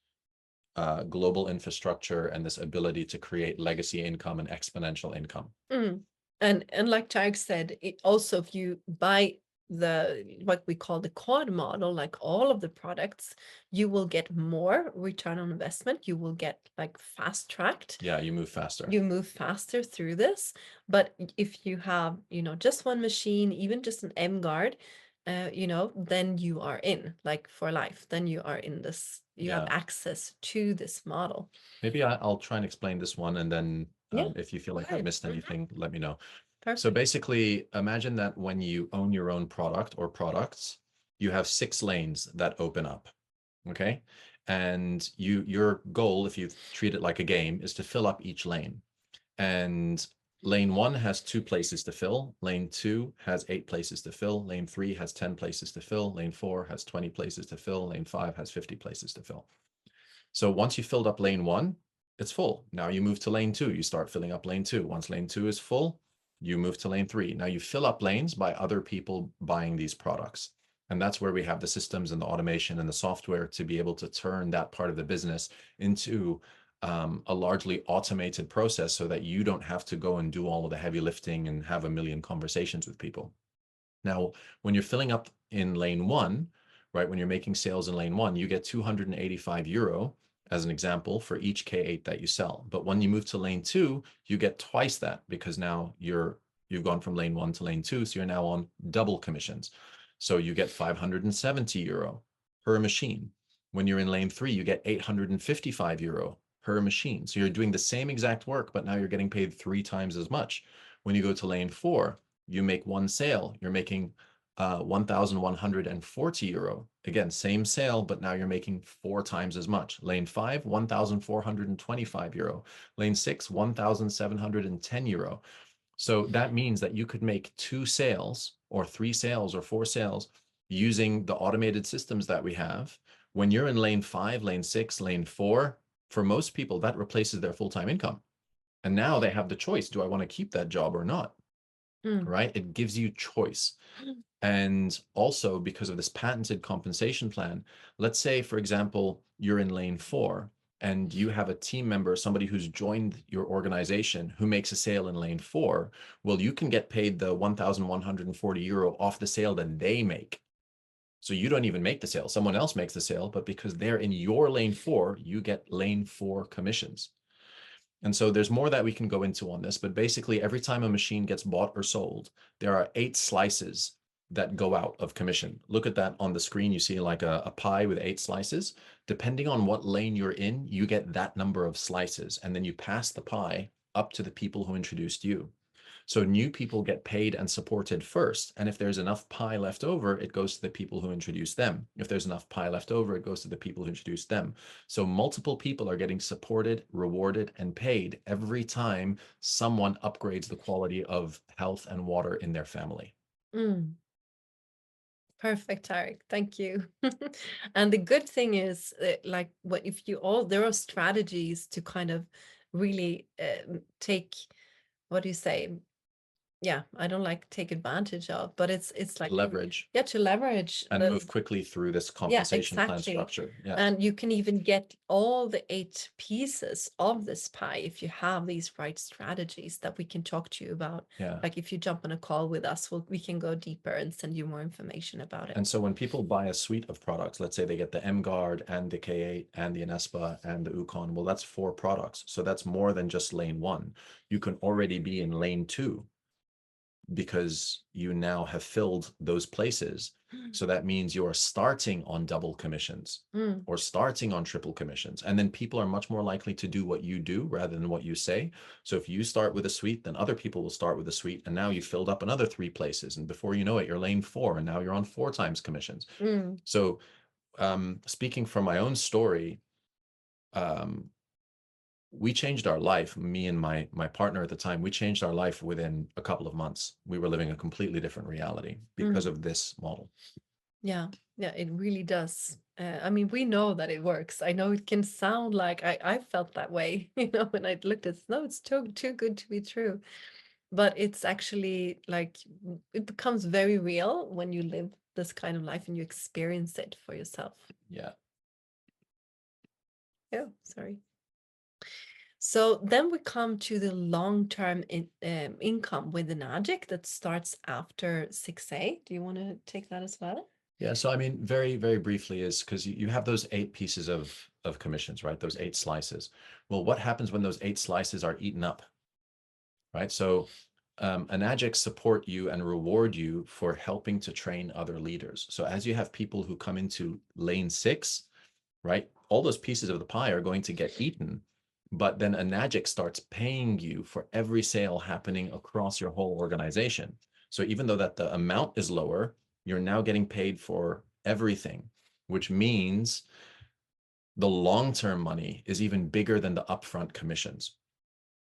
global infrastructure and this ability to create legacy income and exponential income. Mm. And like Tariq said, it also, if you buy the what we call the quad model, like all of the products, you will get more return on investment. You will get like fast tracked. Yeah, you move faster. You move faster through this. But if you have, just one machine, even just an M guard, then you are in, like for life. Then you are in this, you have Yeah. access to this model. Maybe I'll try and explain this one, and then Yeah, if you feel go like I ahead. missed anything, let me know. So Perfect. basically, imagine that when you own your own product or products, you have 6 lanes that open up. Okay. And your goal, if you treat it like a game, is to fill up each lane. And lane 1 has 2 places to fill. Lane 2 has 8 places to fill. Lane 3 has 10 places to fill. Lane 4 has 20 places to fill. Lane 5 has 50 places to fill. So once you filled up lane 1, it's full. Now you move to lane 2. You start filling up lane 2. Once lane 2 is full, you move to lane 3. Now you fill up lanes by other people buying these products. And that's where we have the systems and the automation and the software to be able to turn that part of the business into a largely automated process so that you don't have to go and do all of the heavy lifting and have a million conversations with people. Now, when you're filling up in lane 1, right, when you're making sales in lane 1, you get 285 euro as an example for each K8 that you sell. But when you move to lane 2, you get twice that because now you've gone from lane 1 to lane 2, so you're now on double commissions. So you get 570 euro per machine. When you're in lane 3, you get 855 euro per machine. So you're doing the same exact work, but now you're getting paid 3 times as much. When you go to lane 4, you make one sale, you're making 1,140 euro. Again, same sale, but now you're making 4 times as much. Lane 5, 1,425 euro. Lane 6, 1,710 euro. So that means that you could make 2 sales or 3 sales or 4 sales using the automated systems that we have. When you're in lane 5, lane 6, lane 4, for most people, that replaces their full-time income. And now they have the choice. Do I want to keep that job or not? Right? It gives you choice. And also because of this patented compensation plan, let's say, for example, you're in lane 4 and you have a team member, somebody who's joined your organization who makes a sale in lane 4, well, you can get paid the 1,140 euro off the sale that they make. So you don't even make the sale. Someone else makes the sale, but because they're in your lane 4, you get lane 4 commissions. And so there's more that we can go into on this, but basically every time a machine gets bought or sold, there are 8 slices that go out of commission. Look at that on the screen. You see like a pie with 8 slices. Depending on what lane you're in, you get that number of slices, and then you pass the pie up to the people who introduced you. So new people get paid and supported first. And if there's enough pie left over, it goes to the people who introduced them. If there's enough pie left over, it goes to the people who introduced them. So multiple people are getting supported, rewarded, and paid every time someone upgrades the quality of health and water in their family. Perfect, Tariq. Thank you. And the good thing is, like, what if you all there are strategies to kind of really take, what do you say? Yeah, I don't like take advantage of, but it's like Leverage yeah, to leverage and move quickly through this yeah, compensation plan exactly. structure. Yeah. And you can even get all the 8 pieces of this pie if you have these right strategies that we can talk to you about. Yeah. Like if you jump on a call with us, we can go deeper and send you more information about it. And so when people buy a suite of products, let's say they get the M Guard and the K8 and the Anespa and the Ukon, well, that's 4 products. So that's more than just lane 1. You can already be in lane 2 because you now have filled those places. So that means you're starting on double commissions or starting on triple commissions. And then people are much more likely to do what you do rather than what you say. So if you start with a suite, then other people will start with a suite. And now you filled up another 3 places. And before you know it, you're lane 4 and now you're on 4 times commissions. So speaking from my own story, we changed our life. Me and my partner at the time, we changed our life within a couple of months. We were living a completely different reality because of this model. Yeah, yeah, it really does. I mean, we know that it works. I know it can sound like I felt that way, when I looked at no, it's too good to be true. But it's actually like it becomes very real when you live this kind of life and you experience it for yourself. Yeah. Yeah, sorry. So then we come to the long-term income with an addict that starts after 6A. Do you want to take that as well? Yeah. So, I mean, very, very briefly is because you have those 8 pieces of commissions, right? Those 8 slices. Well, what happens when those 8 slices are eaten up, right? So Anagics support you and reward you for helping to train other leaders. So as you have people who come into lane 6, right, all those pieces of the pie are going to get eaten, but then Anagic starts paying you for every sale happening across your whole organization. So even though that the amount is lower, you're now getting paid for everything, which means the long-term money is even bigger than the upfront commissions.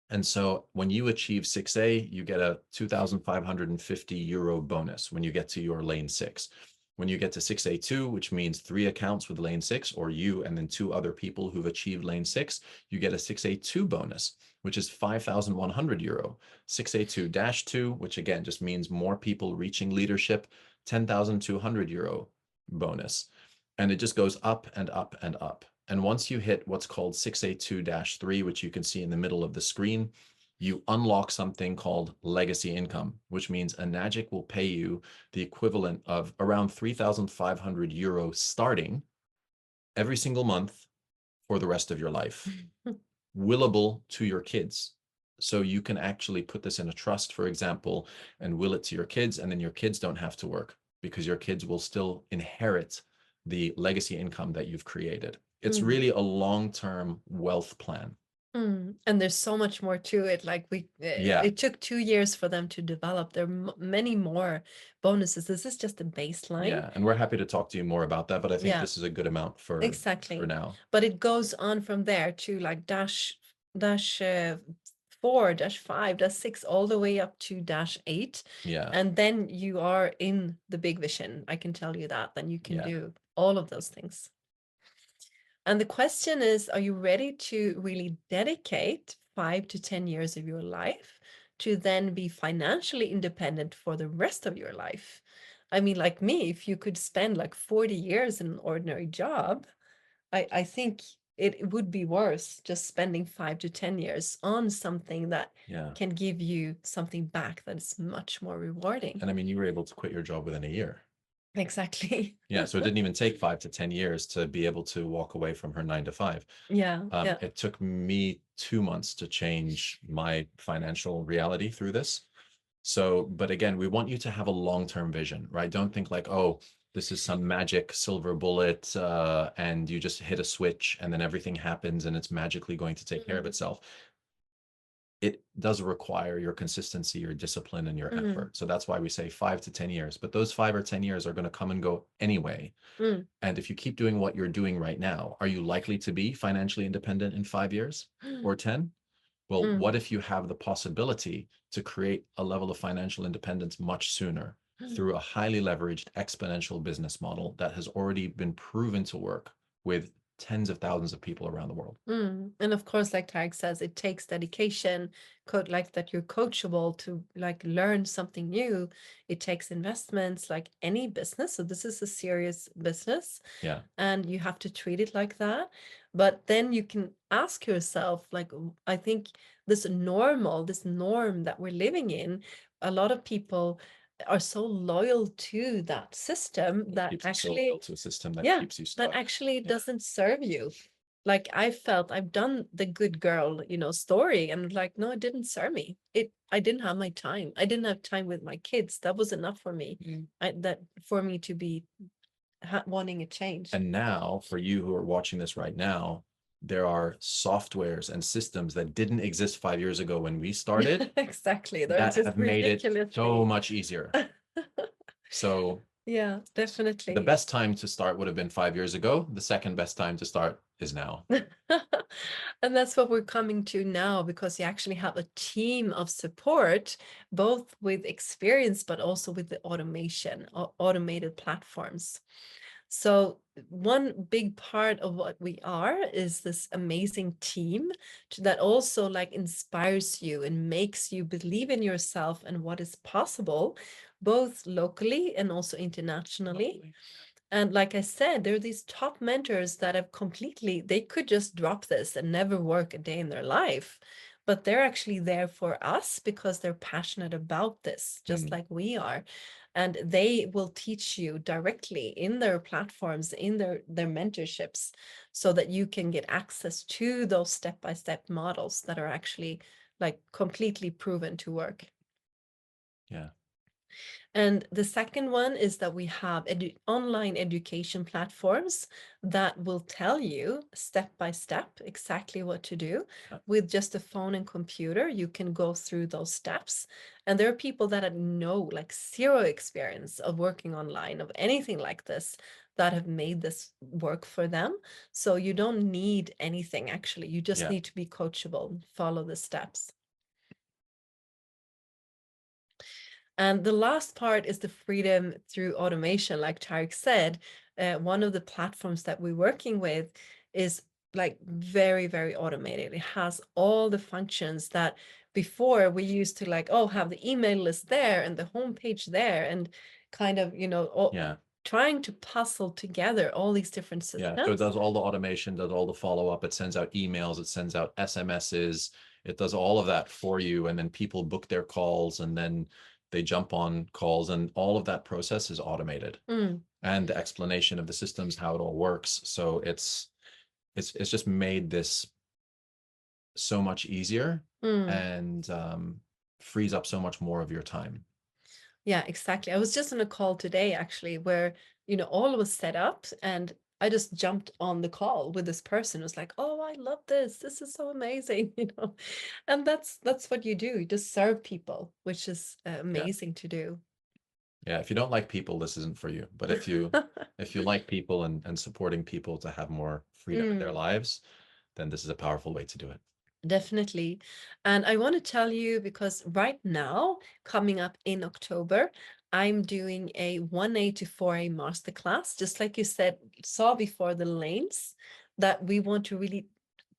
And so when you achieve 6A, you get a 2,550 euro bonus when you get to your lane 6. When you get to 6A2, which means 3 accounts with lane 6, or you and then 2 other people who've achieved lane 6, you get a 6A2 bonus, which is 5,100 euro. 6A2-2, which again just means more people reaching leadership, 10,200 euro bonus. And it just goes up and up and up. And once you hit what's called 6A2-3, which you can see in the middle of the screen, you unlock something called legacy income, which means Anagic will pay you the equivalent of around 3,500 euros starting every single month for the rest of your life, willable to your kids. So you can actually put this in a trust, for example, and will it to your kids, and then your kids don't have to work because your kids will still inherit the legacy income that you've created. It's Mm. really a long-term wealth plan. And there's so much more to it. Like Yeah. it took 2 years for them to develop. There are many more bonuses. This is just a baseline. Yeah. And we're happy to talk to you more about that, but I think Yeah, this is a good amount for exactly. now. But it goes on from there to like dash 4, -5, -6, all the way up to -8. Yeah. And then you are in the big vision. I can tell you that. Then you can Yeah. do all of those things. And the question is, are you ready to really dedicate 5 to 10 years of your life to then be financially independent for the rest of your life? I mean, like me, if you could spend like 40 years in an ordinary job, I think it would be worth just spending 5 to 10 years on something that Yeah. can give you something back that is much more rewarding. And I mean, you were able to quit your job within a year. Exactly. Yeah. So it didn't even take 5 to 10 years to be able to walk away from her 9 to 5. Yeah, yeah. It took me 2 months to change my financial reality through this. So, but again, we want you to have a long-term vision, right? Don't think like, oh, this is some magic silver bullet, and you just hit a switch and then everything happens and it's magically going to take care of itself. It does require your consistency, your discipline, and your effort. So that's why we say 5 to 10 years. But those 5 or 10 years are going to come and go anyway. And if you keep doing what you're doing right now, are you likely to be financially independent in 5 years or 10? Well, what if you have the possibility to create a level of financial independence much sooner through a highly leveraged exponential business model that has already been proven to work with tens of thousands of people around the world? And of course, like Tariq says, it takes dedication, like that you're coachable to like learn something new. It takes investments like any business. So this is a serious business. Yeah. And you have to treat it like that. But then you can ask yourself, like, I think this norm that we're living in, a lot of people are so loyal to that system that Keeps you so actually, loyal to a system that yeah, keeps you that stuck. actually Yeah. doesn't serve you. Like I felt I've done the good girl, story, and like, no, it didn't serve me. I didn't have my time. I didn't have time with my kids. That was enough for me. That for me to be wanting a change. And now, for you who are watching this right now, there are softwares and systems that didn't exist 5 years ago when we started Exactly. They're that just have made it so ridiculously. much easier. So Yeah, definitely. the best time to start would have been 5 years ago. The second best time to start is now. And that's what we're coming to now, because you actually have a team of support, both with experience, but also with the automation, automated platforms. So one big part of what we are is this amazing team that also like inspires you and makes you believe in yourself and what is possible, both locally and also internationally. And like I said, there are these top mentors that have they could just drop this and never work a day in their life. But they're actually there for us because they're passionate about this, just like we are. And they will teach you directly in their platforms, in their mentorships, so that you can get access to those step-by-step models that are actually like completely proven to work. Yeah. And the second one is that we have online education platforms that will tell you step by step exactly what to do. With just a phone and computer, you can go through those steps. And there are people that have like zero experience of working online, of anything like this, that have made this work for them. So you don't need anything, actually. You just need to be coachable, follow the steps. And the last part is the freedom through automation. Like Tariq said, one of the platforms that we're working with is like very, very automated. It has all the functions that before we used to like, oh, have the email list there and the homepage there, and kind of, trying to puzzle together all these different systems. Yeah, so it does all the automation, does all the follow-up, it sends out emails, it sends out SMSs, it does all of that for you, and then people book their calls, and then they jump on calls, and all of that process is automated. And the explanation of the systems, how it all works. So it's just made this so much easier and frees up so much more of your time. Yeah, exactly. I was just on a call today, actually, where all was set up, and I just jumped on the call with this person. It was like, oh, I love this. This is so amazing, And that's what you do. You just serve people, which is Yeah. amazing to do. Yeah. If you don't like people, this isn't for you. But if you like people and supporting people to have more freedom in their Mm. lives, then this is a powerful way to do it. Definitely. And I want to tell you, because right now, coming up in October, I'm doing a 1A to 4A masterclass, just like you saw before, the lanes that we want to really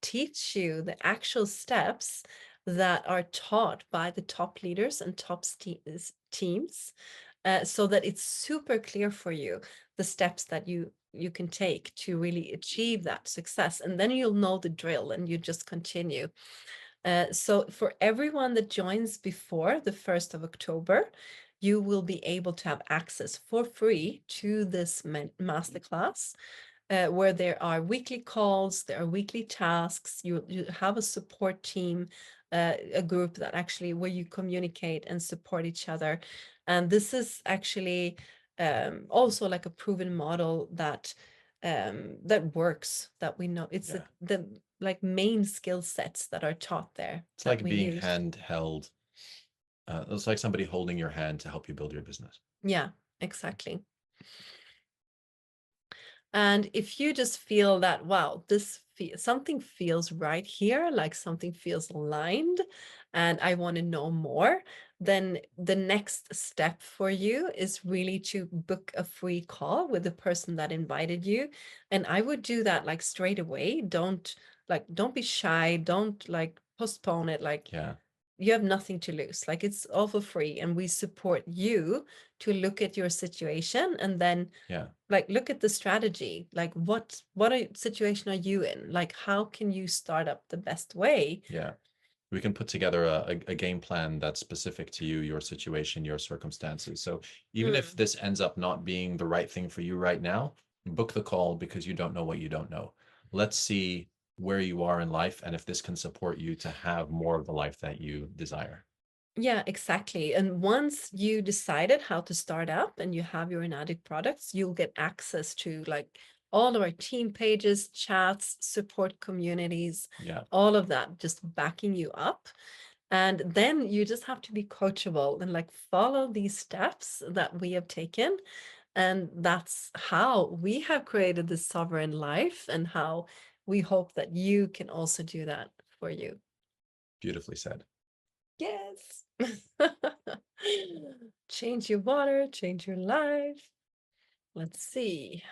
teach you the actual steps that are taught by the top leaders and top teams, so that it's super clear for you the steps that you can take to really achieve that success. And then you'll know the drill and you just continue. So for everyone that joins before the 1st of October, you will be able to have access for free to this masterclass, where there are weekly calls, there are weekly tasks, you have a support team, a group that actually where you communicate and support each other. And this is actually also like a proven model that works, that we know. It's Yeah. the like main skill sets that are taught there It's that like we being use. handheld. It's like somebody holding your hand to help you build your business. Yeah, exactly. And if you just feel that, wow, something feels right here, like something feels aligned, and I want to know more, then the next step for you is really to book a free call with the person that invited you. And I would do that like straight away. Don't be shy. Don't like postpone it. Like, Yeah. you have nothing to lose. Like, it's all for free, and we support you to look at your situation, and then Yeah. like look at the strategy. Like, situation are you in? Like, how can you start up the best way? Yeah. We can put together a game plan that's specific to you, your situation, your circumstances. So even if Mm. this ends up not being the right thing for you right now, book the call because you don't know what you don't know. Let's see where you are in life and if this can support you to have more of the life that you desire. Yeah, exactly. And once you decided how to start up and you have your Enatic products, you'll get access to like all of our team pages, chats, support communities, Yeah. all of that just backing you up. And then you just have to be coachable and like follow these steps that we have taken. And that's how we have created this sovereign life, and how we hope that you can also do that for you. Beautifully said. Yes. Change your water, change your life. Let's see.